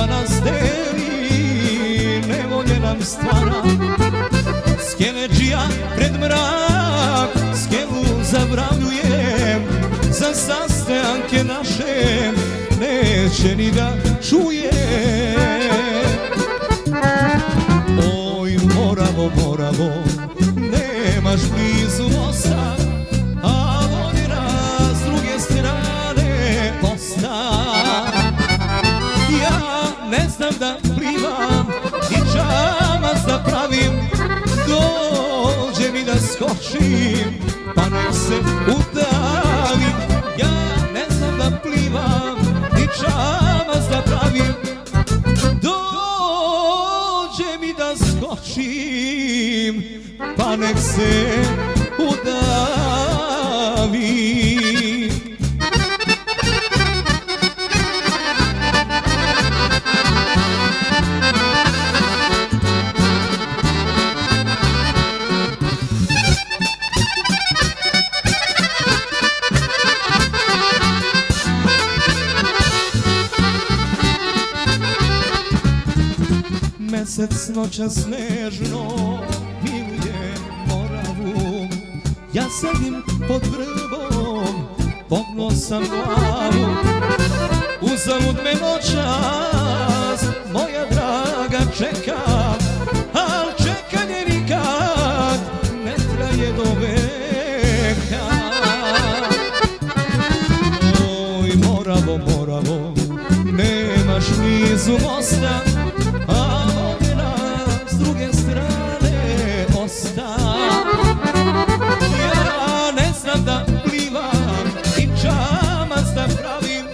nas deli, nevolje nam stvara. Skeleđija pred mrak, skelu zabravljujem, za sastajanke naše neće ni da čuje. Oj, Moravo, Moravo, nemaš blizu mosta, a vodina s druge strane posta. Ja ne znam da plivam i čamac da pravim, dođe mi da skočim pa nek se udavim. Ja ne znam da plivam i čamac da pravim, dođe mi da skočim pa nek se udavim. Mesec noća snežno miluje Moravu, ja sedim pod vrbom, pognuo sam glavu. Uzalud me noćas moja draga čeka, al čekanje nikad ne traje do veka. Oj, Moravo, Moravo, nemaš blizu mosta, a vodina s druge strane osta. Ja ne znam da plivam i čamac da pravim,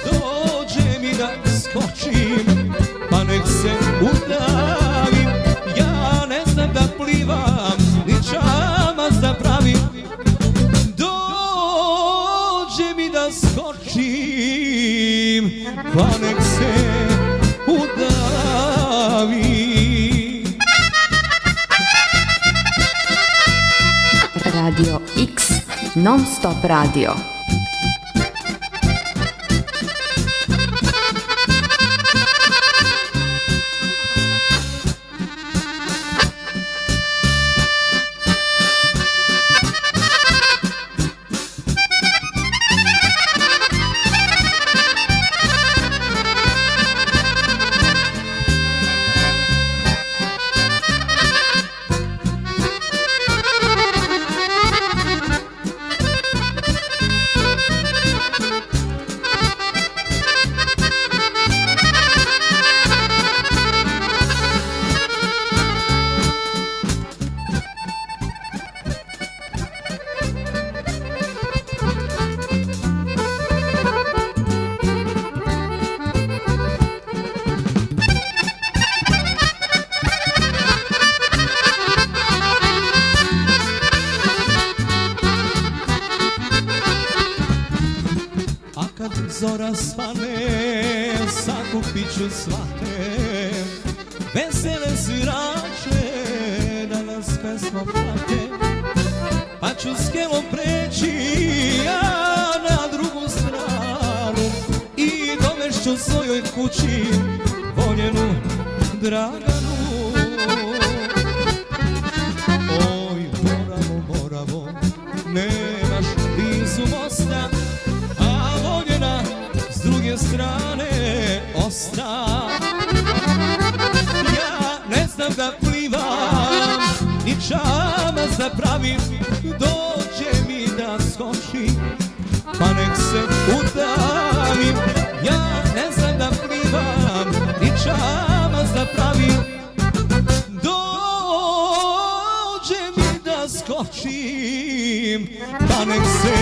dođe mi da skočim pa nek se udavim. Ja ne znam da plivam i čamac da pravim, dođe mi da skočim pa nek se udavim. Radio X non stop radio. Zora svane, sakupit ću svate vesele svirače da nas pesmo prate, pa ću skelom preći ja na drugu stranu i dovešću svojoj kući voljenu Draganu. Oj, Moravo, Moravo, nemaš blizu mosta, s druge strane osta. Ja ne znam da plivam i čamac da pravim, dođe mi da skočim pa nek se udavim. Ja ne znam da plivam i čamac da pravim, dođe mi da skočim pa nek se